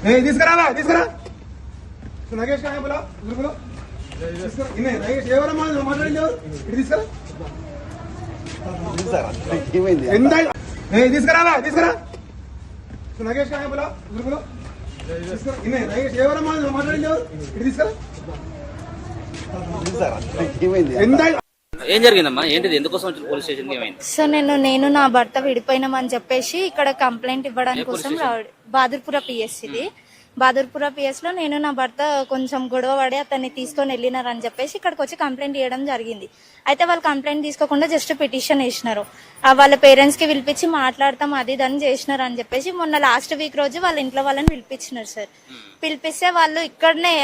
తీసుకురా తీసుకురా నగేష్ బోలా గ్రూపులో ఎవరమ్మా మాట్లాడింది ఎవరు ఇటు తీసుకురా తీసుకురా తీసుకురా నగేష్ బోలా గ్రూపులో ఎవరమ్మా మాట్లాడింది ఎవరు ఇటు తీసుకురా ఏం జరిగిందమ్మా? ఏంటిది? ఎందుకోసం వచ్చిన పోలీస్ స్టేషన్ ఏమైంది? సో నేను నా భర్త విడిపోయినామని చెప్పేసి ఇక్కడ కంప్లైంట్ ఇవ్వడానికి కోసం బహదూర్పుర పిఎస్ ఇది. బహదూర్పుర పిఎస్ లో నేను నా భర్త కొంచెం గొడవ పడి అతన్ని తీసుకొని వెళ్ళినారని చెప్పేసి ఇక్కడికి వచ్చి కంప్లైంట్ ఇవ్వడం జరిగింది. అయితే వాళ్ళు కంప్లైంట్ తీసుకోకుండా జస్ట్ పిటిషన్ వేసినారు. వాళ్ళ పేరెంట్స్ కి పిలిపించి మాట్లాడతాం అది ఇదని చేసినారు అని చెప్పేసి మొన్న లాస్ట్ వీక్ రోజు వాళ్ళ ఇంట్లో వాళ్ళని పిలిపించినారు సార్. పిలిపిస్తే వాళ్ళు ఇక్కడనే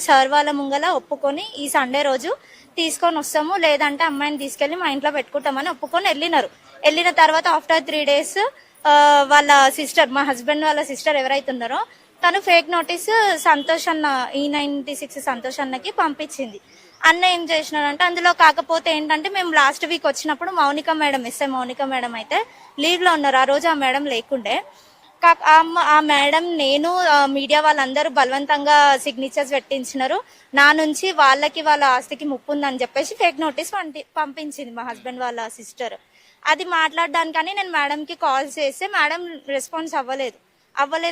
సార్ వాళ్ళ ముంగల ఒప్పుకొని ఈ సండే రోజు తీసుకొని వస్తాము లేదంటే అమ్మాయిని తీసుకెళ్లి మా ఇంట్లో పెట్టుకుంటామని ఒప్పుకొని వెళ్ళినారు. వెళ్ళిన తర్వాత ఆఫ్టర్ 3 days వాళ్ళ సిస్టర్, మా హస్బెండ్ వాళ్ళ సిస్టర్ ఎవరైతే ఉన్నారో తను ఫేక్ నోటీస్ సంతోష్ అన్న E96 సంతోష్ అన్నకి పంపించింది. అన్న ఏం చేసినారంటే అందులో కాకపోతే ఏంటంటే మేము లాస్ట్ వీక్ వచ్చినప్పుడు Mounika madam, SI Mounika madam అయితే లీవ్ లో ఉన్నారు. ఆ రోజు ఆ మేడం లేకుండే. ఆ మేడం నేను మీడియా వాళ్ళందరూ బలవంతంగా సిగ్నేచర్స్ పెట్టించినారు. నా నుంచి వాళ్ళకి వాళ్ళ ఆస్తికి ముప్పు ఉందని చెప్పేసి ఫేక్ నోటీస్ పంపించింది మా హస్బెండ్ వాళ్ళ సిస్టర్. అది మాట్లాడడానికని నేను మేడం కి కాల్ చేస్తే మేడం రెస్పాన్స్ అవ్వలేదు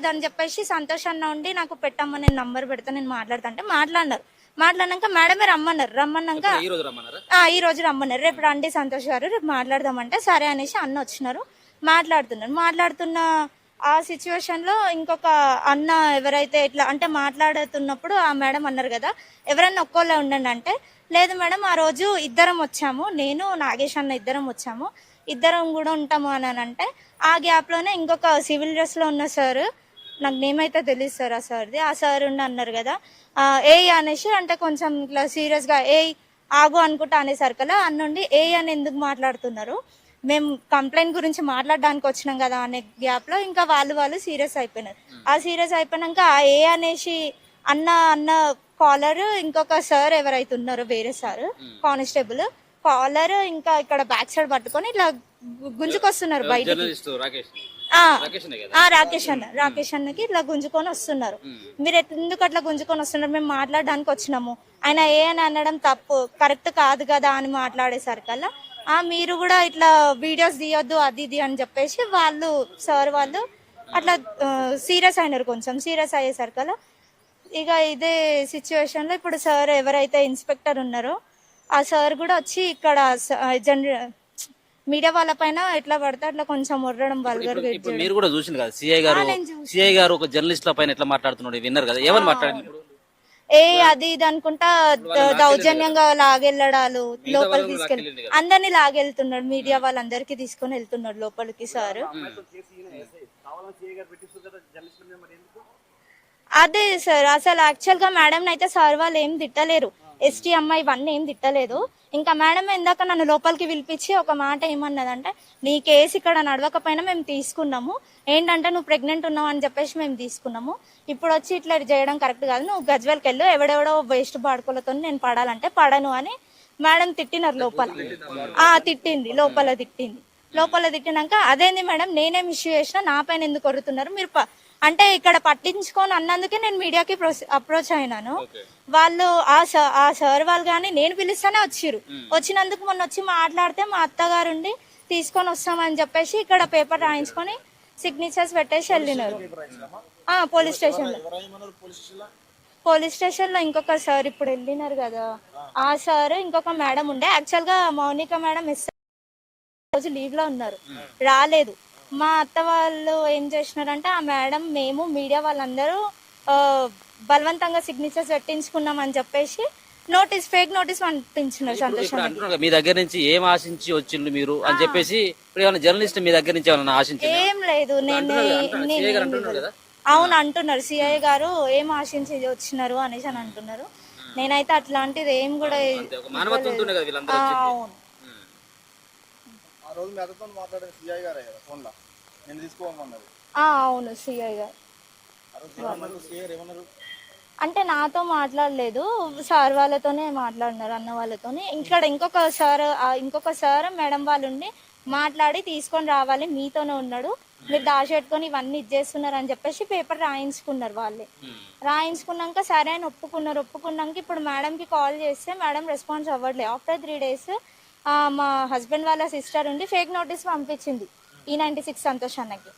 అని చెప్పేసి సంతోష్ అన్న ఉండి నాకు పెట్టమ్మా నేను నంబర్ పెడతా నేను మాట్లాడతా మాట్లాడినాక మేడమే రమ్మన్నాక ఈ రోజు రమ్మన్నారు. రేపు రండి సంతోష్ గారు రేపు మాట్లాడదామంటే సరే అనేసి అన్న వచ్చినారు. మాట్లాడుతున్న ఆ సిచ్యువేషన్ లో ఇంకొక అన్న ఎవరైతే ఇట్లా అంటే మాట్లాడుతున్నప్పుడు ఆ మేడం అన్నారు కదా ఎవరైనా ఒక్కోళ్ళే ఉండండి అంటే, లేదు మేడం ఆ రోజు ఇద్దరం వచ్చాము, నేను నాగేష్ అన్న ఇద్దరం కూడా ఉంటాము అని అంటే, ఆ గ్యాప్ లోనే ఇంకొక సివిల్ డ్రెస్ లో ఉన్న సార్, నాకు నేమ్ అయితే తెలియదు సార్ ఆ సార్ది, ఆ సార్ ఉండి అన్నారు కదా ఏ అనేసి అంటే కొంచెం ఇట్లా సీరియస్ గా ఏ ఆగు అనుకుంటా అనేసరికల్లా అన్నుండి ఏ అని ఎందుకు మాట్లాడుతున్నారు, మేము కంప్లైంట్ గురించి మాట్లాడడానికి వచ్చినాం కదా అనే గ్యాప్ లో ఇంకా వాళ్ళు సీరియస్ అయిపోయినారు. ఆ సీరియస్ అయిపోయినాక ఆ ఏ అనేసి అన్న కాలర్ ఇంకొక సార్ ఎవరైతే ఉన్నారో వేరే సార్ కానిస్టేబుల్ కాలర్ ఇంకా ఇక్కడ బ్యాక్ సైడ్ పట్టుకొని ఇట్లా గుంజుకొస్తున్నారు బయటకి. రాకేష్ అన్నకి ఇట్లా గుంజుకొని వస్తున్నారు. మీరు ఎందుకు అట్లా గుంజుకొని వస్తున్నారు, మేము మాట్లాడడానికి వచ్చినాము, ఆయన ఏ అని అనడం తప్పు కరెక్ట్ కాదు కదా అని మాట్లాడేసరికల్లా మీరు కూడా ఇట్లా వీడియోస్ తీయొద్దు అది ఇది అని చెప్పేసి సార్ వాళ్ళు అట్లా సీరియస్ అయినారు. కొంచెం సీరియస్ అయ్యేసరికల్లా ఇక ఇదే సిచ్యువేషన్ లో ఇప్పుడు సార్ ఎవరైతే ఇన్స్పెక్టర్ ఉన్నారో ఆ సార్ కూడా వచ్చి ఇక్కడ మీడియా వాళ్ళ పైన ఎట్లా పడితే అట్లా కొంచెం ఉర్రడం వల్గర్ గా. మీరు కూడా చూసింది కదా సిఐ గారు ఒక జర్నలిస్ట్ పైన ఎట్లా మాట్లాడుతున్నాడు విన్నారు కదా, ఏమని మాట్లాడారు? అది ఇది అనుకుంటా దౌర్జన్యంగా లాగెళ్ళడాలు, లోపలికి తీసుకెళ్ళి అందరినీ లాగెళ్తున్నాడు, మీడియా వాళ్ళందరికీ తీసుకొని వెళ్తున్నాడు లోపలికి సార్. అదే సార్ అసలు యాక్చువల్ గా మేడం అయితే సార్ వాళ్ళు ఏం తిట్టలేరు, ఎస్టీ అమ్మాయి ఇవన్నీ ఏం తిట్టలేదు. ఇంకా మేడం ఇందాక నన్ను లోపలికి పిలిపించి ఒక మాట ఏమన్నదంటే, నీ కేసు ఇక్కడ నడవకపోయినా మేము తీసుకున్నాము, ఏంటంటే నువ్వు ప్రెగ్నెంట్ ఉన్నావు అని చెప్పేసి మేము తీసుకున్నాము, ఇప్పుడు వచ్చి ఇట్లా చేయడం కరెక్ట్ కాదు, నువ్వు గజ్వెల్కి వెళ్ళు, ఎవడెవడో వేస్ట్ బాడుకోలతో నేను పడాలంటే పడను అని మేడం తిట్టినారు లోపల. తిట్టింది లోపల తిట్టినాక అదేంది మేడం నేనేం ఇష్యూ చేసినా నా పైన ఎందుకు కొడుతున్నారు మీరు అంటే ఇక్కడ పట్టించుకొని అన్నందుకే నేను మీడియాకి అప్రోచ్ అయినాను. వాళ్ళు ఆ సార్ వాళ్ళు కానీ నేను పిలుస్తానే వచ్చినందుకు మొన్న వచ్చి మాట్లాడితే మా అత్తగారు ఉండి తీసుకొని వస్తామని చెప్పేసి ఇక్కడ పేపర్ రాయించుకొని సిగ్నేచర్స్ పెట్టేసి వెళ్ళినారు. పోలీస్ స్టేషన్ లో ఇంకొక సార్ ఇప్పుడు వెళ్ళినారు కదా ఆ సార్ ఇంకొక మేడం ఉండే, యాక్చువల్ గా మౌనిక మేడం రోజు లీవ్ లో ఉన్నారు, రాలేదు. మా అత్త వాళ్ళు ఏం చేసినారంటే ఆ మేడం మేము మీడియా వాళ్ళందరూ బలవంతంగా సిగ్నేచర్స్ పెట్టించుకున్నాం అని చెప్పేసి ఫేక్ నోటీస్ పంపించినారు. సంతోషం మీ దగ్గర నుంచి ఏం ఆశించి వచ్చిండ్రు మీరు అని చెప్పేసి జర్నలిస్ట్ మీ దగ్గర నుంచి ఏమైనా ఆశించి? ఏం లేదు, అవును అంటున్నారు సిఐ గారు ఏం ఆశించి వచ్చినారు అనేసి అని అంటున్నారు. నేనైతే అట్లాంటిది ఏం కూడా అవును అవును సిఐ గారు అంటే నాతో మాట్లాడలేదు, సార్ వాళ్ళతోనే మాట్లాడినారు, అన్న వాళ్ళతోనే. ఇక్కడ ఇంకొక సార్ మేడం వాళ్ళు ఉండి మాట్లాడి తీసుకొని రావాలి మీతోనే ఉన్నాడు, మీరు దాచిపెట్టుకొని ఇవన్నీ ఇచ్చేస్తున్నారు అని చెప్పేసి పేపర్ రాయించుకున్నారు వాళ్ళే. రాయించుకున్నాక సరే అని ఒప్పుకున్నాక ఇప్పుడు మేడంకి కాల్ చేస్తే మేడం రెస్పాన్స్ అవ్వట్లేదు. ఆఫ్టర్ 3 days మా హస్బెండ్ వాళ్ళ సిస్టర్ ఉండి ఫేక్ నోటీస్ పంపించింది E96 సంతోష్ అన్నకి.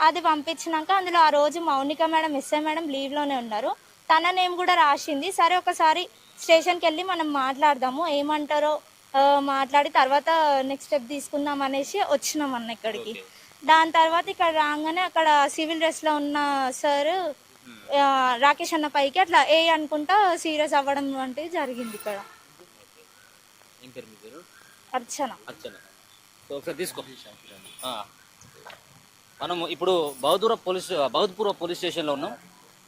అది పంపించినాక అందులో ఆ రోజు మౌనిక మేడం ఎస్ఐ మేడం లీవ్లోనే ఉన్నారు, తన నేమ్ కూడా రాసింది. సరే ఒకసారి స్టేషన్కి వెళ్ళి మనం మాట్లాడదాము, ఏమంటారో మాట్లాడి తర్వాత నెక్స్ట్ స్టెప్ తీసుకుందాం అనేసి వచ్చినాం అన్న ఇక్కడికి. దాని తర్వాత ఇక్కడ రాగానే అక్కడ సివిల్ డ్రెస్లో ఉన్న సార్ రాకేష్ అన్న పైకి అట్లా అనుకుంటా సీరియస్ అవ్వడం వంటిది జరిగింది ఇక్కడ. అర్చన. తీసుకో. మనం ఇప్పుడు బౌద్పూర్ పోలీస్ స్టేషన్లో ఉన్నాం.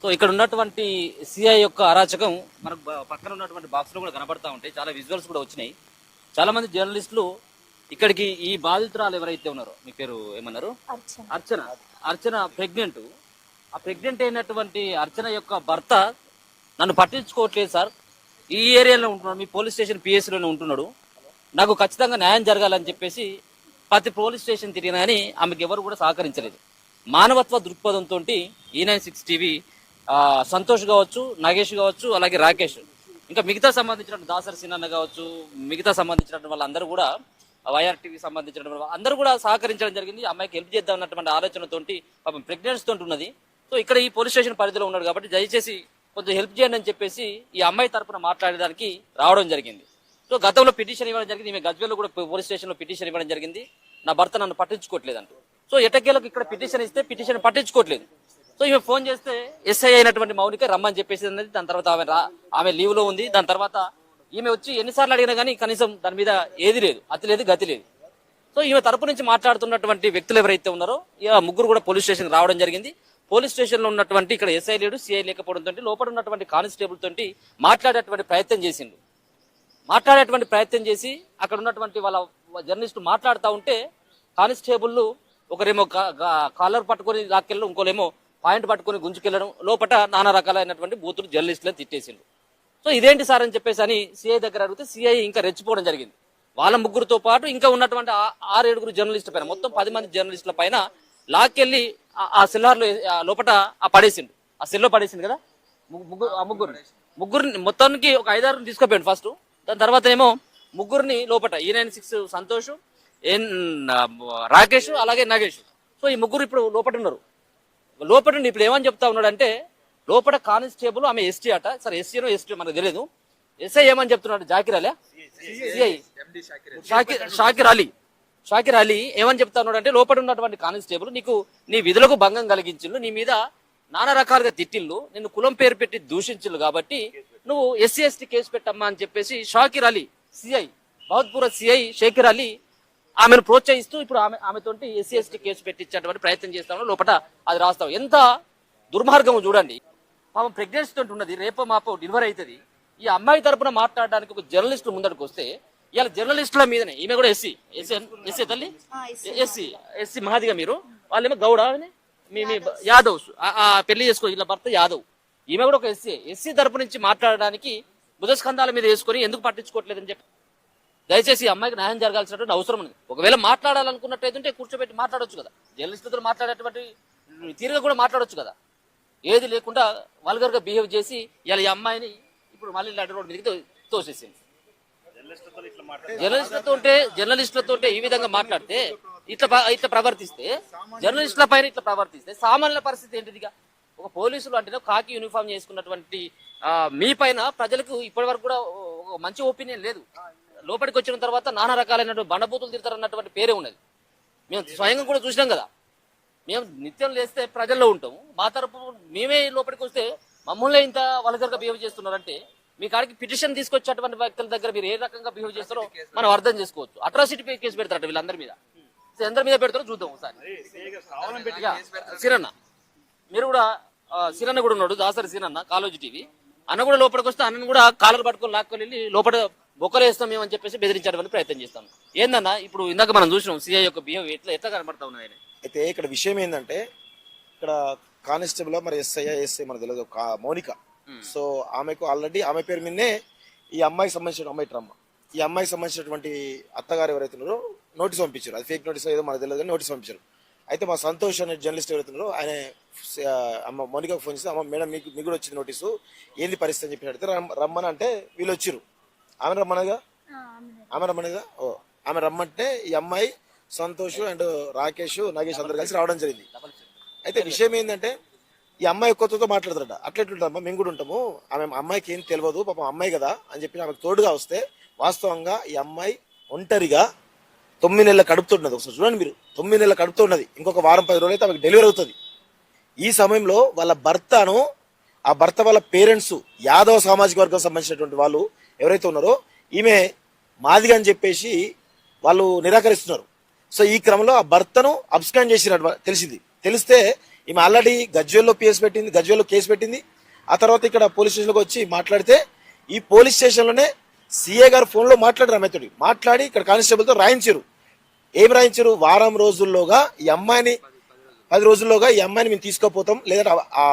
సో ఇక్కడ ఉన్నటువంటి సిఐ యొక్క అరాచకం మనకు పక్కన ఉన్నటువంటి బాక్స్లో కూడా కనబడతా ఉంటాయి. చాలా విజువల్స్ కూడా వచ్చినాయి. చాలా మంది జర్నలిస్టులు ఇక్కడికి ఈ బాధితురాలు ఎవరైతే ఉన్నారో, మీ పేరు ఏమన్నారు? అర్చన ప్రెగ్నెంట్. ఆ ప్రెగ్నెంట్ అయినటువంటి అర్చన యొక్క భర్త నన్ను పట్టించుకోవట్లేదు సార్, ఈ ఏరియాలో ఉంటున్నాడు, మీ పోలీస్ స్టేషన్ పిఎస్లోనే ఉంటున్నాడు, నాకు ఖచ్చితంగా న్యాయం జరగాలని చెప్పేసి ప్రతి పోలీస్ స్టేషన్ తిరిగినా కానీ ఆమెకు ఎవరు కూడా సహకరించలేదు. మానవత్వ దృక్పథంతో E96 టీవీ సంతోష్ కావచ్చు, నాగేష్ కావచ్చు, అలాగే రాకేష్, ఇంకా మిగతా సంబంధించిన దాసరి సినన్న కావచ్చు, మిగతా సంబంధించిన వాళ్ళందరూ కూడా YRTV సంబంధించిన అందరూ కూడా సహకరించడం జరిగింది. అమ్మాయికి హెల్ప్ చేద్దాం అన్నటువంటి ఆలోచనతోటి పాపం ప్రెగ్నెన్సీ తోటి ఉన్నది. సో ఇక్కడ ఈ పోలీస్ స్టేషన్ పరిధిలో ఉన్నాడు కాబట్టి దయచేసి కొంచెం హెల్ప్ చేయండి అని చెప్పేసి ఈ అమ్మాయి తరఫున మాట్లాడడానికి రావడం జరిగింది. సో గతంలో పిటిషన్ ఇవ్వడం జరిగింది. ఈమె గజ్వేల్లో కూడా పోలీస్ స్టేషన్లో పిటిషన్ ఇవ్వడం జరిగింది, నా భర్త నన్ను పట్టించుకోవట్లేదు అంటూ. సో ఎటకేలకు ఇక్కడ పిటిషన్ ఇస్తే పిటిషన్ పట్టించుకోవట్లేదు. సో ఈమె ఫోన్ చేస్తే ఎస్ఐ అయినటువంటి మౌనిక రమ్మని చెప్పేసి అన్నది. దాని తర్వాత ఆమె లీవ్ లో ఉంది. దాని తర్వాత ఈమె వచ్చి ఎన్నిసార్లు అడిగినా కానీ కనీసం దాని మీద ఏది లేదు, అతి లేదు, గతి లేదు. సో ఈమె తరపు నుంచి మాట్లాడుతున్నటువంటి వ్యక్తులు ఎవరైతే ఉన్నారో ముగ్గురు కూడా పోలీస్ స్టేషన్ రావడం జరిగింది. పోలీస్ స్టేషన్ లో ఉన్నటువంటి ఇక్కడ ఎస్ఐ లేడు, సిఐ లేకపోవడంతో లోపల ఉన్నటువంటి కానిస్టేబుల్ తోటి మాట్లాడేటువంటి ప్రయత్నం చేసి అక్కడ ఉన్నటువంటి వాళ్ళ జర్నలిస్టు మాట్లాడుతూ ఉంటే కానిస్టేబుల్ ఒకరేమో కాలర్ పట్టుకొని లాక్కెళ్ళడం, ఇంకోలేమో పాయింట్ పట్టుకొని గుంజుకెళ్ళడం, లోపల నానా రకాలైనటువంటి బూతులు జర్నలిస్టులను తిట్టేసిండు. సో ఇదేంటి సార్ అని చెప్పేసి అని సిఐ దగ్గర అడిగితే సిఐ ఇంకా రెచ్చిపోవడం జరిగింది. వాళ్ళ ముగ్గురుతో పాటు ఇంకా ఉన్నటువంటి 6-7 జర్నలిస్టుల పైన, మొత్తం 10 మంది జర్నలిస్టుల పైన లాక్కెళ్ళి ఆ సెల్లార్లో లోపల పడేసిండు. ఆ సెల్లో పడేసిండు కదా ముగ్గురిని మొత్తానికి ఒక 5-6 తీసుకుపోయాడు ఫస్ట్. దాని తర్వాత ఏమో ముగ్గురిని లోపల E96 సంతోష్, రాకేష్, అలాగే నాగేష్. సో ఈ ముగ్గురు ఇప్పుడు లోపల ఉన్నారు. లోపల ఇప్పుడు ఏమని చెప్తా ఉన్నాడు అంటే, లోపల కానిస్టేబుల్ ఆమె ఎస్టీ అట. సరే ఎస్టీనో ఎస్టీ మనకు తెలియదు. ఎస్ఐ ఏమని చెప్తున్నాడు, షాకిర్ అలీ ఏమని చెప్తా ఉన్నాడు అంటే, లోపల ఉన్నటువంటి కానిస్టేబుల్ నీకు నీ విధులకు భంగం కలిగించిండు, నీ మీద నానా రకాలుగా తిట్టిళ్ళు, నిన్ను కులం పేరు పెట్టి దూషించిళ్ళు, కాబట్టి నువ్వు SC/ST కేసు పెట్టమ్మా అని చెప్పేసి షాకిర్ అలీ సిఐ, బౌద్పూర్ సిఐ షాకిర్ అలీ ఆమెను ప్రోత్సహిస్తూ ఇప్పుడు ఆమెతోటి SC/ST కేసు పెట్టించేటువంటి ప్రయత్నం చేస్తాము. లోపల అది రాస్తాం. ఎంత దుర్మార్గం చూడండి. పాపం ప్రెగ్నెన్సీ తోటి ఉన్నది, రేపో మాపో డెలివరీ అవుతుంది. ఈ అమ్మాయి తరపున మాట్లాడడానికి ఒక జర్నలిస్ట్ ముందరికి వస్తే ఇవాళ జర్నలిస్టుల మీదనే, ఈమె కూడా ఎస్సీ తల్లి ఎస్సీ మహాదిగా, మీరు వాళ్ళేమో గౌడ, మీ యాదవ్ పెళ్లి చేసుకో, ఇలా భర్త యాదవ్, ఈమె కూడా ఒక ఎస్సీ తరపు నుంచి మాట్లాడడానికి భుజస్కంధాల మీద వేసుకొని ఎందుకు పట్టించుకోవట్లేదని చెప్పి దయచేసి ఈ అమ్మాయికి న్యాయం జరగాల్సినటువంటి అవసరం ఉంది. ఒకవేళ మాట్లాడాలనుకున్నట్టయితే కూర్చోబెట్టి మాట్లాడొచ్చు కదా, జర్నలిస్టులతో మాట్లాడేటువంటి తీరుగా కూడా మాట్లాడొచ్చు కదా. ఏది లేకుండా వల్గర్ గా బిహేవ్ చేసి ఇలా ఈ అమ్మాయిని ఇప్పుడు మళ్ళీ లడ్డు రోడ్ మీదకి తోసేసింది. జర్నలిస్టులతో ఈ విధంగా మాట్లాడితే, ఇట్లా ప్రవర్తిస్తే, జర్నలిస్టుల పైన ఇట్లా ప్రవర్తిస్తే సామాన్యుల పరిస్థితి ఏంటిదిగా? ఒక పోలీసులు అంటే కాకి యూనిఫామ్ చేసుకున్నటువంటి మీ పైన ప్రజలకు ఇప్పటి వరకు కూడా ఒక మంచి ఒపీనియన్ లేదు. లోపలికి వచ్చిన తర్వాత నానా రకాలైనటువంటి బండబూతులు తిడతారన్నటువంటి పేరే ఉన్నది. మేము స్వయంగా కూడా చూసినాం కదా. మేము నిత్యం లేస్తే ప్రజల్లో ఉంటాము, మా తరపు మేమే లోపలికి వస్తే మమ్మల్ని ఇంత వల్గర్గా బిహేవ్ చేస్తున్నారంటే, మీ కాడికి పిటిషన్ తీసుకొచ్చేటువంటి వ్యక్తుల దగ్గర మీరు ఏ రకంగా బిహేవ్ చేస్తారో మనం అర్థం చేసుకోవచ్చు. అట్రాసిటీ కేసు పెడతారట వీళ్ళందరి మీద. అందరి మీద పెడతారో చూద్దాం ఒకసారి. సిరన్న, మీరు కూడా సిరన్న కూడా ఉన్నాడు, దాసరి సిరన్న, కాలేజీ టీవీ అన్న కూడా లోపలికి వస్తే అన్నను కూడా కాలర్ పట్టుకొని లాక్కొని వెళ్ళి లోపల బొక్కలు వేస్తాం మేమని చెప్పేసి బెదిరించడానికి ప్రయత్నం చేస్తాం. ఏందన్నా ఇప్పుడు ఇందాక మనం చూసినాం సిఐ యొక్క బిహేవ్ ఎట్లా కనబడతా ఉన్నాయి. అయితే ఇక్కడ విషయం ఏంటంటే, ఇక్కడ కానిస్టేబుల్ మరి ఎస్ఐ మనకు తెలియదు, మౌనిక. సో ఆమెకు ఆల్రెడీ ఆమె పేరు మీదనే ఈ అమ్మాయికి సంబంధించిన ఈ అమ్మాయికి సంబంధించినటువంటి అత్తగారు ఎవరైతే ఉన్నారో నోటీస్ పంపించారు. అది ఫేక్ నోటీస్ ఏదో మనకు తెలియదు కానీ నోటీస్ పంపించారు. అయితే మా సంతోష్ అనే జర్నలిస్ట్ ఎవరైతున్నారో ఆయన అమ్మ మౌనికకు ఫోన్ చేసి, అమ్మ మేడం మీకు కూడా వచ్చింది నోటీసు, ఏంది పరిస్థితి అని చెప్పి అడిగితే రమ్మని అంటే వీళ్ళు వచ్చిర్రు. ఆమె రమ్మనగా ఓ ఆమె రమ్మంటే ఈ అమ్మాయి సంతోష్ అండ్ రాకేష్ నాగేష్ అందరు కలిసి రావడం జరిగింది. అయితే విషయం ఏంటంటే ఈ అమ్మాయి కొత్తతో మాట్లాడతారట. అట్లెట్లుంటామా మేము కూడా ఉంటాము, ఆమె అమ్మాయికి ఏం తెలియదు పాపం అమ్మాయి కదా అని చెప్పి ఆమెకు తోడుగా వస్తే వాస్తవంగా ఈ అమ్మాయి ఒంటరిగా 9 నెలల కడుపుతున్నది. ఒకసారి చూడండి మీరు, 9 నెలల కడుపుతున్నది. ఇంకొక వారం 10 రోజులు అయితే ఆమెకు డెలివరీ అవుతుంది. ఈ సమయంలో వాళ్ళ భర్తను, ఆ భర్త వాళ్ళ పేరెంట్స్ యాదవ సామాజిక వర్గం సంబంధించినటువంటి వాళ్ళు ఎవరైతే ఉన్నారో ఈమె మాదిగా అని చెప్పేసి వాళ్ళు నిరాకరిస్తున్నారు. సో ఈ క్రమంలో ఆ భర్తను అబ్స్కాండ్ చేసినట్టు తెలిసింది. తెలిస్తే ఈమె ఆల్రెడీ గజ్వేల్లో కేసు పెట్టింది. ఆ తర్వాత ఇక్కడ పోలీస్ స్టేషన్లోకి వచ్చి మాట్లాడితే ఈ పోలీస్ స్టేషన్లోనే సిఏ గారు ఫోన్లో మాట్లాడారు. ఆమెతోటి మాట్లాడి ఇక్కడ కానిస్టేబుల్తో రాయించారు. ఏం రాయించారు? వారం రోజుల్లోగా ఈ అమ్మాయిని 10 రోజుల్లోగా ఈ అమ్మాయిని మేము తీసుకుపోతాం, లేదంటే ఆ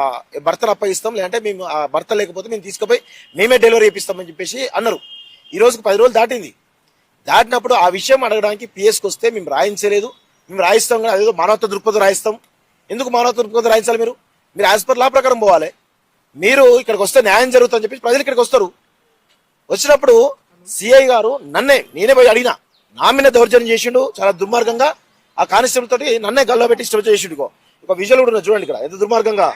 భర్తను అప్పగిస్తాం, లేదంటే మేము ఆ భర్త లేకపోతే మేము తీసుకుపోయి మేమే డెలివరీ చేపిస్తామని చెప్పేసి అన్నారు. ఈ రోజుకి 10 రోజులు దాటింది. దాటినప్పుడు ఆ విషయం అడగడానికి పిఎస్కి వస్తే మేము రాయించలేదు, మేము రాయిస్తాం కానీ అదేదో మానవత్వ దృక్పథం రాయిస్తాం. ఎందుకు మానవత్వ దృక్పథం రాయించాలి? మీరు యాజ్ పర్ లా ప్రకారం పోవాలి. మీరు ఇక్కడికి వస్తే న్యాయం జరుగుతుందని చెప్పి ప్రజలు ఇక్కడికి వస్తారు. వచ్చినప్పుడు సిఐ గారు నేనే పోయి అడిగినా, నా మీద దౌర్జన్యం చేసిండు చాలా దుర్మార్గంగా. ఆ కానిస్టేబుల్ తోటి నన్నే గల్లో పెట్టి ఇష్టం చేసిండు. ఒక విజువల్ కూడా చూడండి ఇక్కడ, ఎంత దుర్మార్గంగా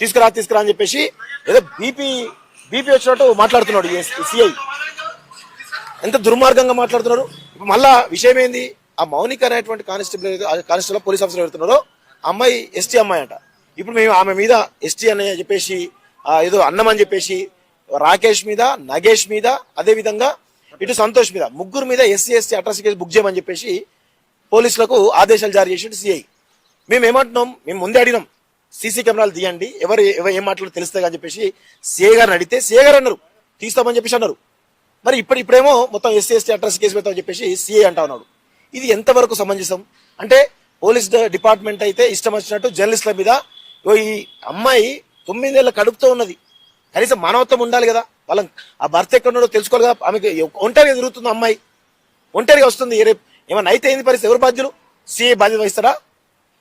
తీసుకురా అని చెప్పేసి ఏదో బీపీ వచ్చినట్టు మాట్లాడుతున్నాడు సిఐ. ఎంత దుర్మార్గంగా మాట్లాడుతున్నాడు. ఇప్పుడు మళ్ళా విషయం ఏంది? ఆ మౌనిక అనేటువంటి కానిస్టేబుల్ పోలీస్ ఆఫీసర్ ఎవరుతున్నారో అమ్మాయి ఎస్టీ అమ్మాయి అంట. ఇప్పుడు మేము ఆమె మీద ఎస్టీ అని చెప్పేసి ఏదో అన్నమని చెప్పేసి రాకేష్ మీద, నగేష్ మీద, అదే విధంగా ఇటు సంతోష్ మీద, ముగ్గురు మీద ఎస్సీ అట్రాసిటీ కేసు బుక్ చేయమని చెప్పేసి పోలీసులకు ఆదేశాలు జారీ చేసిండు సిఐ. మేము ఏమంటున్నాం? మేము ముందే అడిగినాం, సీసీ కెమెరాలు తీయండి, ఎవరు ఏం మాట్లాడో తెలుస్తాయి అని చెప్పేసి సిఐ గారిని అడిగితే సిఐ గారు అన్నారు తీస్తామని చెప్పేసి అన్నారు. మరి ఇప్పుడేమో మొత్తం ఎస్సీ అట్రాసిటీ కేసు పెడతామని చెప్పేసి సిఐ అంటా ఉన్నాడు. ఇది ఎంతవరకు సమంజసం? అంటే పోలీస్ డిపార్ట్మెంట్ అయితే ఇష్టం వచ్చినట్టు జర్నలిస్టుల మీద, ఈ అమ్మాయి 9 నెలల కడుపుతో ఉన్నది, కనీసం మానవత్వం ఉండాలి కదా. ఆ భర్త ఎక్కడున్నాడో తెలుసుకోవాలి కదా. ఆమెకి ఒంటరిగా తిరుగుతుంది అమ్మాయి, ఒంటరిగా వస్తుంది. ఏమన్నా అయితే ఏంది పరిస్థితి? ఎవరు బాధ్యులు? సిఐ బాధ్యత వహిస్తారా?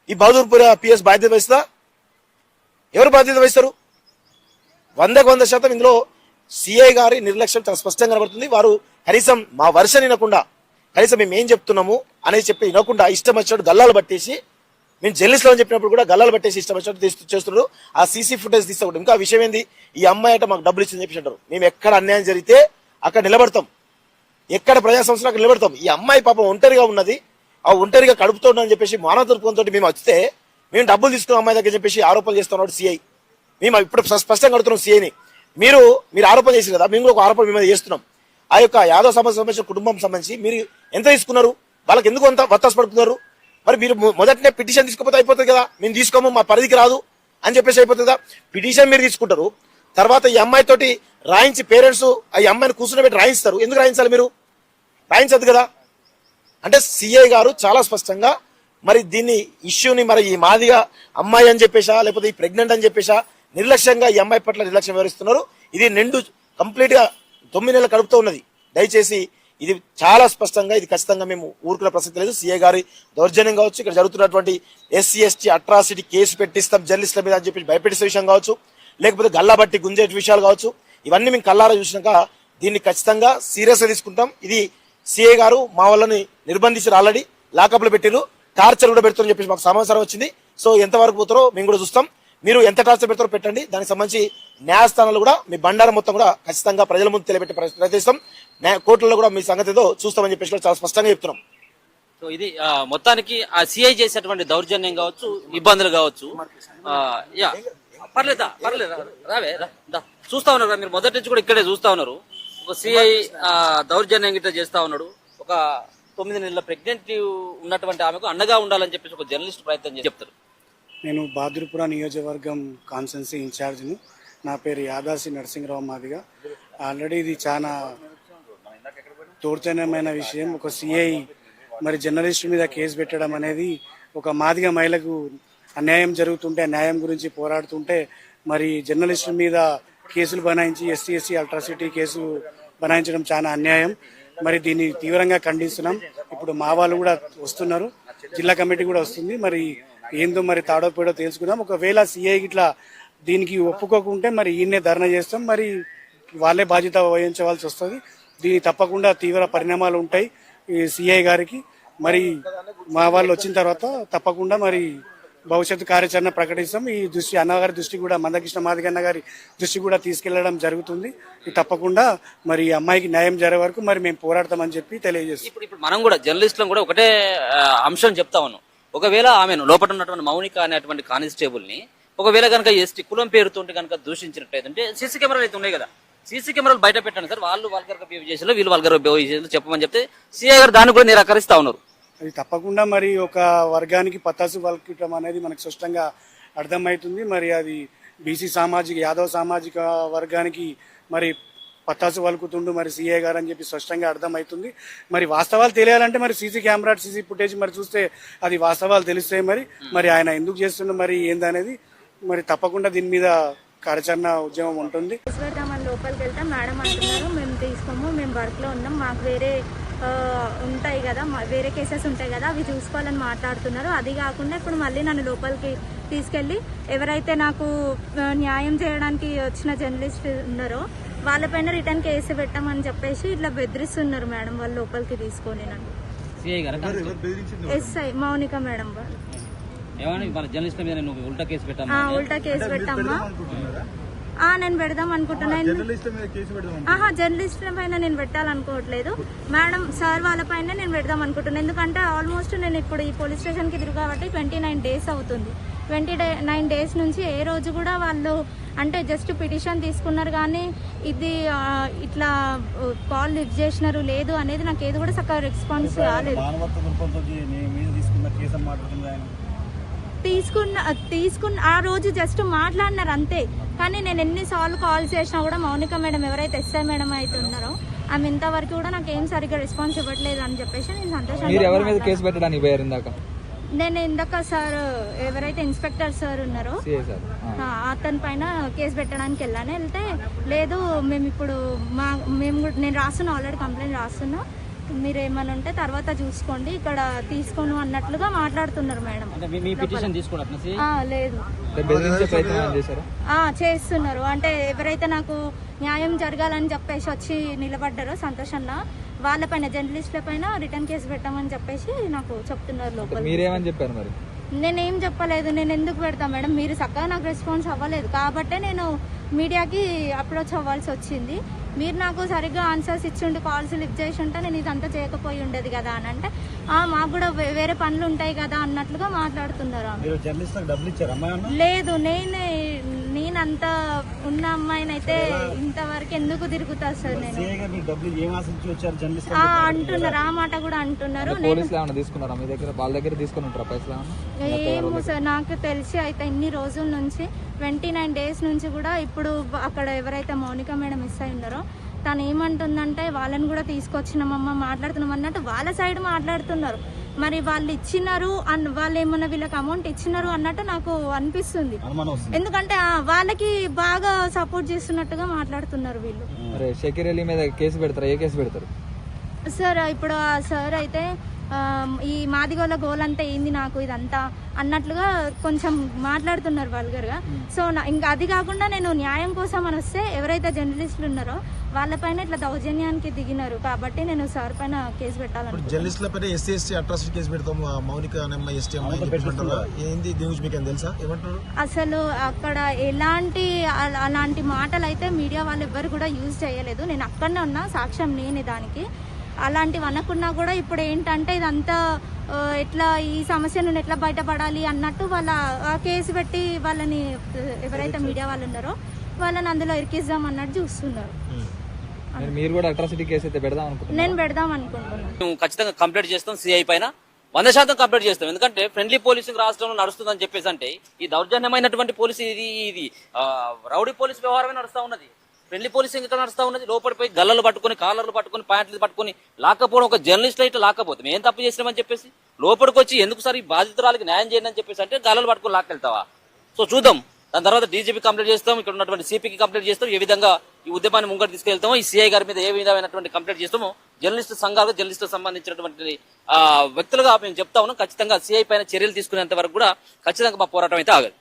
ఈ బహదూర్పుర పిఎస్ బాధ్యత వహిస్తారా? ఎవరు బాధ్యత వహిస్తారు? 100% ఇందులో సిఐ గారి నిర్లక్ష్యం చాలా స్పష్టంగా కనబడుతుంది. వారు కనీసం మా వర్షన్ వినకుండా, కనీసం మేము ఏం చెప్తున్నాము అనేది చెప్పి వినకుండా ఇష్టం వచ్చినట్టు గల్లాలు పట్టేసి, మేము జర్నలిస్ట్లో అని చెప్పినప్పుడు కూడా గల్లాలు పట్టేసి ఇష్టం వచ్చినట్టు చేస్తున్నారు. ఆ సీసీ ఫుటేజ్ తీసుకోవడం. ఇంకా విషయం ఏంది? ఈ అమ్మాయి అంటే మాకు డబ్బులు ఇచ్చిందని చెప్పి అంటారు. మేము ఎక్కడ అన్యాయం జరిగితే అక్కడ నిలబడతాం, ఎక్కడ ప్రజా సంస్థలు అక్కడ నిలబడతాం. ఈ అమ్మాయి పాపం ఒంటరిగా ఉన్నది, ఆ ఒంటరిగా కడుపుతో అని చెప్పేసి మానవ దృక్పథంతో మేము వస్తే మేము డబ్బులు తీసుకున్న అమ్మాయి దగ్గర చెప్పేసి ఆరోపణలు చేస్తున్నాడు సిఐ. మేము ఇప్పుడు స్పష్టంగా అడుగుతున్నాం సిఐని, మీరు ఆరోపణ చేసి కదా, మేము కూడా ఒక ఆరోపణ మేము చేస్తున్నాం. ఆ యొక్క యాదవ్ సమాజం సంబంధించిన కుటుంబం సంబంధించి మీరు ఎంత తీసుకున్నారు? వాళ్ళకి ఎందుకు అంత వత్తాసు పడుతున్నారు? మరి మీరు మొదటనే పిటిషన్ తీసుకోకపోతే అయిపోతుంది కదా. మేము తీసుకోము, మా పరిధికి రాదు అని చెప్పేసి అయిపోతుంది కదా. పిటిషన్ మీరు తీసుకుంటారు, తర్వాత ఈ అమ్మాయి తోటి రాయించి పేరెంట్స్ ఈ అమ్మాయిని కూర్చుని రాయిస్తారు. ఎందుకు రాయించాలి? మీరు రాయించదు కదా. అంటే సిఐ గారు చాలా స్పష్టంగా మరి దీన్ని ఇష్యూని మరి ఈ మాదిగా అమ్మాయి అని చెప్పేసా, లేకపోతే ఈ ప్రెగ్నెంట్ అని చెప్పేసా నిర్లక్ష్యంగా ఈ అమ్మాయి పట్ల నిర్లక్ష్యం వివరిస్తున్నారు. ఇది నిండు కంప్లీట్ గా 9 నెలల కడుపుతో ఉన్నది. దయచేసి ఇది చాలా స్పష్టంగా, ఇది ఖచ్చితంగా మేము ఊరుకునే ప్రసక్తి లేదు. సిఐ గారి దౌర్జన్యం కావచ్చు, ఇక్కడ జరుగుతున్నటువంటి ఎస్సీ ఎస్టీ అట్రాసిటీ కేసు పెట్టిస్తాం జర్నలిస్టుల మీద అని చెప్పి భయపెట్టే విషయం కావచ్చు, లేకపోతే గల్లాబట్టి గుంజే విషయాలు కావచ్చు, ఇవన్నీ మేము కల్లారా చూసినాక దీన్ని ఖచ్చితంగా సీరియస్ గా తీసుకుంటాం. ఇది సిఐ గారు మా వాళ్ళని నిర్బంధించారు, ఆల్రెడీ లాకప్ లో పెట్టారు, టార్చర్ కూడా పెడతారని చెప్పేసి మాకు సమాచారం వచ్చింది. సో ఎంతవరకు పోతారో మేము కూడా చూస్తాం. మీరు ఎంత టార్చర్ పెడతారో పెట్టండి. దానికి సంబంధించి న్యాయస్థానాలు కూడా మీ బండారం మొత్తం కూడా ఖచ్చితంగా ప్రజల ముందు తెలియబెట్టే ప్రయత్నిస్తాం. కోర్టులో కూడా మీ సంగతి ఏదో చూస్తామని చెప్పేసి చాలా స్పష్టంగా చెప్తున్నాం. సో ఇది మొత్తానికి ఆ సిఐ చేసేటువంటి దౌర్జన్యం కావచ్చు, ఇబ్బందులు కావచ్చు. పర్లేదా రావే చూస్తా ఉన్నారు మీరు, మొదటి నుంచి కూడా ఇక్కడే చూస్తా ఉన్నారు. ఒక సిఐ దౌర్జన్యం గిట్లా చేస్తా ఉన్నాడు. ఒక 9 నెలల ప్రెగ్నెంట్ ఉన్నటువంటి ఆమెకు అండగా ఉండాలని చెప్పేసి ఒక జర్నలిస్ట్ ప్రయత్నం చేసి చెప్తారు. నేను బహదూర్పుర నియోజకవర్గం కాన్స్టెన్సీ ఇన్ఛార్జిని. నా పేరు యాదాసి నరసింహరావు మాదిగా. ఆల్రెడీ ఇది చాలా దౌర్జన్యమైన విషయం. ఒక సిఐ మరి జర్నలిస్ట్ మీద కేసు పెట్టడం అనేది, ఒక మాదిగ మహిళకు అన్యాయం జరుగుతుంటే న్యాయం గురించి పోరాడుతుంటే మరి జర్నలిస్టు మీద కేసులు బనాయించి ఎస్సీ అట్రాసిటీ కేసులు బనాయించడం చాలా అన్యాయం. మరి దీన్ని తీవ్రంగా ఖండిస్తున్నాం. ఇప్పుడు మా వాళ్ళు కూడా వస్తున్నారు. జిల్లా కమిటీ కూడా వస్తుంది. మరి ఏందో మరి తాడో పేడో తెలుసుకుందాం. ఒకవేళ సిఐ ఇట్లా దీనికి ఒప్పుకోకుంటే మరి ఈయన్నే ధర్నా చేస్తాం. మరి వాళ్ళే బాధ్యత వహించవలసి వస్తుంది. దీని తప్పకుండా తీవ్ర పరిణామాలు ఉంటాయి ఈ సిఐ గారికి. మరి మా వాళ్ళు వచ్చిన తర్వాత తప్పకుండా మరి భవిష్యత్తు కార్యాచరణ ప్రకటిస్తాం. ఈ దృష్టి అన్నగారి దృష్టి కూడా, మందకృష్ణ మాదిగ అన్న గారి దృష్టి కూడా తీసుకెళ్లడం జరుగుతుంది. ఇది తప్పకుండా మరి ఈ అమ్మాయికి న్యాయం జరిగే వరకు మరి మేము పోరాడతామని చెప్పి తెలియజేస్తాం. ఇప్పుడు మనం కూడా జర్నలిస్టులను కూడా ఒకటే అంశం చెప్తా ఉన్నాం. ఒకవేళ ఆమెను లోపల ఉన్నటువంటి మౌనిక అనేటువంటి కానిస్టేబుల్ ని ఒకవేళ కనుక ఎస్టీ కులం పేరుతుంటే కనుక దూషించినట్టయితే సీసీ కెమెరాలు అయితే ఉన్నాయి కదా, సీసీ కెమెరాలు బయట పెట్టండి సార్, వాళ్ళు వల్గర్ గా బిహేవ్ చేసారు, వీళ్ళు వల్గర్ గా బిహేవ్ చేసారు చెప్పమని చెప్తే సిఐ గారు దాన్ని కూడా నిరాకరిస్తా ఉన్నారు. అది తప్పకుండా మరి ఒక వర్గానికి పత్తాసు పలకటం అనేది మనకు స్పష్టంగా అర్థమవుతుంది. మరి అది బీసీ సామాజిక, యాదవ్ సామాజిక వర్గానికి మరి పత్తాసు పలుకుతుండు మరి సిఐ గారు అని చెప్పి స్పష్టంగా అర్థమవుతుంది. మరి వాస్తవాలు తెలియాలంటే మరి సీసీ కెమెరా, సీసీ ఫుటేజ్ మరి చూస్తే అది వాస్తవాలు తెలుస్తాయి. మరి ఆయన ఎందుకు చేస్తుండో మరి ఏందనేది మరి తప్పకుండా దీని మీద కార్యాచరణ ఉద్యమం ఉంటుంది. పెడతామని లోపలికి వెళ్తాం, మేడం అంటున్నారు మేము తీసుకోము, మేము వర్క్ లో ఉన్నాం, మాకు వేరే ఉంటాయి కదా, వేరే కేసెస్ ఉంటాయి కదా, అవి చూసుకోవాలని మాట్లాడుతున్నారు. అది కాకుండా ఇప్పుడు మళ్ళీ నన్ను లోపలికి తీసుకెళ్లి ఎవరైతే నాకు న్యాయం చేయడానికి వచ్చిన జర్నలిస్ట్ ఉన్నారో వాళ్ళపైన రిటర్న్ కేసు పెట్టామని చెప్పేసి ఇట్లా బెదిరిస్తున్నారు మేడం వాళ్ళు లోపలికి తీసుకొని నన్ను. సిఐ గారు ఎస్ఐ మౌనిక మేడం వాళ్ళు జర్నలిస్ట్ మీద నువ్వు ఉల్టా కేసు పెట్టామా? ఉల్టా కేసు పెట్టామా? నేను పెడదాం అనుకుంటున్నాను. జర్నలిస్టుల పైన నేను పెట్టాలనుకోవట్లేదు మేడం, సార్ వాళ్ళ పైన నేను పెడదాం అనుకుంటున్నాను. ఎందుకంటే ఆల్మోస్ట్ నేను ఇప్పుడు ఈ పోలీస్ స్టేషన్ కి తిరుగు కాబట్టి 29 days అవుతుంది. 29 days నుంచి ఏ రోజు కూడా వాళ్ళు అంటే జస్ట్ పిటిషన్ తీసుకున్నారు కానీ ఇది ఇట్లా కాల్ లిఫ్ట్ చేసినారు లేదు అనేది నాకు ఏది కూడా చక్కగా రెస్పాన్స్ రాలేదు. తీసుకున్న ఆ రోజు జస్ట్ మాట్లాడినారు అంతే. కానీ నేను ఎన్నిసార్లు కాల్ చేసినా కూడా మౌనిక మేడం ఎవరైతే ఎస్ఐ మేడం అయితే ఉన్నారో ఆమె ఇంతవరకు కూడా నాకు ఏం సరిగ్గా రెస్పాన్స్ ఇవ్వట్లేదు అని చెప్పేసి నేను సంతోషంగా నేను ఇందాక సార్ ఎవరైతే ఇన్స్పెక్టర్ సార్ ఉన్నారో అతని పైన కేసు పెట్టడానికి వెళ్ళాను. వెళ్తే లేదు మేము ఇప్పుడు నేను రాస్తున్నా, ఆల్రెడీ కంప్లైంట్ రాస్తున్నా, మీరు ఏమని ఉంటే తర్వాత చూసుకోండి, ఇక్కడ తీసుకోను అన్నట్లుగా మాట్లాడుతున్నారు మేడం. లేదు చేస్తున్నారు. అంటే ఎవరైతే నాకు న్యాయం జరగాలని చెప్పేసి వచ్చి నిలబడ్డారో సంతోషంగా వాళ్ళపైన, జర్నలిస్టుల పైన రిటర్న్ కేసు పెట్టామని చెప్పేసి నాకు చెప్తున్నారు లోపల. మీరేమని చెప్పారు మరి? నేనేం చెప్పలేదు. నేను ఎందుకు పెడతా మేడం, మీరు చక్కగా నాకు రెస్పాన్స్ అవ్వలేదు కాబట్టే నేను మీడియాకి అప్రోచ్ అవ్వాల్సి వచ్చింది. మీరు నాకు సరిగ్గా ఆన్సర్స్ ఇచ్చిండు, కాల్స్ లిఫ్ట్ చేసి ఉంటే నేను ఇదంతా చేయకపోయి ఉండేది కదా అని అంటే మాకు కూడా వేరే పనులు ఉంటాయి కదా అన్నట్లుగా మాట్లాడుతున్నారు. లేదు, నేనంత ఉన్న అమ్మాయిని అయితే ఇంతవరకు ఎందుకు తిరుగుతా సార్ నేను అంటున్నారు. ఆ మాట కూడా అంటున్నారు. ఏమో సార్ నాకు తెలిసి అయితే ఇన్ని రోజుల నుంచి 29 days నుంచి కూడా ఇప్పుడు అక్కడ ఎవరైతే మౌనిక మేడం మిస్ అయి ఉన్నారో తను ఏమంటుందంటే వాళ్ళని కూడా తీసుకొచ్చినామమ్మ మాట్లాడుతున్నాం అన్నట్టు వాళ్ళ సైడ్ మాట్లాడుతున్నారు. మరి వాళ్ళు ఇచ్చినారు వాళ్ళు ఏమన్నా వీళ్ళకి అమౌంట్ ఇచ్చినారు అన్నట్టు నాకు అనిపిస్తుంది. ఎందుకంటే వాళ్ళకి బాగా సపోర్ట్ చేస్తున్నట్టుగా మాట్లాడుతున్నారు వీళ్ళు. షకీర్ అలీ మీద కేసు పెడతారు, ఏ కేసు పెడతారు సార్? ఇప్పుడు ఆ సార్ అయితే ఈ మాదిగోళ్ళ గోల్ అంతా ఏంది నాకు ఇదంతా అన్నట్లుగా కొంచెం మాట్లాడుతున్నారు వల్గర్గా. సో ఇంకా అది కాకుండా నేను న్యాయం కోసం అని వస్తే ఎవరైతే జర్నలిస్టులు ఉన్నారో వాళ్ళపైన ఇట్లా దౌర్జన్యానికి దిగినారు కాబట్టి నేను సార్ పైన కేసు పెట్టాలని. జర్నలిస్టుల పైన ఎస్సీ ఎస్టీ అట్రాసిటీ కేసు పెడతాం, మౌనిక ఎస్టీ ఏంది దీని గురించి మీకు తెలుసా? ఏమంటారు? అసలు అక్కడ అలాంటి మాటలు అయితే మీడియా వాళ్ళు ఎవ్వరు కూడా యూజ్ చేయలేదు. నేను అక్కడనే ఉన్నా, సాక్ష్యం నేనే దానికి. అలాంటివి అనకున్నా కూడా ఇప్పుడు ఏంటంటే ఇదంతా ఎట్లా ఈ సమస్య నుండి ఎట్లా బయటపడాలి అన్నట్టు వాళ్ళ కేసు పెట్టి వాళ్ళని ఎవరైతే మీడియా వాళ్ళు ఉన్నారో వాళ్ళని అందులో ఇరికిద్దాం అన్నట్టు చూస్తున్నారు. మీరు కూడా అట్రాసిటీ కేసు అయితే పెడదాం అనుకుంటున్నాను. నేను పెడదాం అనుకుంటున్నాను. ఖచ్చితంగా కంప్లైంట్ చేస్తాం సిఐ పైన, 100% కంప్లైంట్ చేస్తాం. ఎందుకంటే ఫ్రెండ్లీ పోలీసింగ్ రాష్ట్రంలో నడుస్తుందని చెప్పేసి అంటే ఈ దౌర్జన్యమైనటువంటి పోలీసు ఇది రౌడీ పోలీస్ వ్యవహారమే నడుస్తా ఉన్నది. ఫ్రెండ్లీ పోలీసింగ్ ఇక్కడ నడుస్తా ఉన్నది. లోపలిపోయి గల్లలు పట్టుకుని, కాలర్లు పట్టుకుని, ప్యాంట్లు పట్టుకుని లాక్కపోవడం ఒక జర్నలిస్ట్ అయితే లాక్కపోతే మేము తప్పు చేసినామని చెప్పేసి లోపలికి వచ్చి ఎందుకు సార్ ఈ బాధితురాలకి న్యాయం చేయండి అని చెప్పేసి అంటే గల్లలు పట్టుకుని లాక్కెళ్తావా? సో చూద్దాం. దాని తర్వాత డీజీపీ కంప్లైంట్ చేస్తాం, ఇక్కడ ఉన్నటువంటి సిపికి కంప్లైంట్ చేస్తాం, ఏ విధంగా ఈ ఉద్యమాన్ని ముంగట తీసుకెళ్తామో, ఈ సిఐ గారి మీద ఏ విధమైనటువంటి కంప్లైంట్ చేస్తామో జర్నలిస్టు సంఘాలు, జర్నలిస్టులకు సంబంధించినటువంటి వ్యక్తులుగా మేము చెప్తా ఉన్నాం. ఖచ్చితంగా సిఐ పైన చర్యలు తీసుకునేంత వరకు కూడా ఖచ్చితంగా మా పోరాటం అయితే ఆగదు.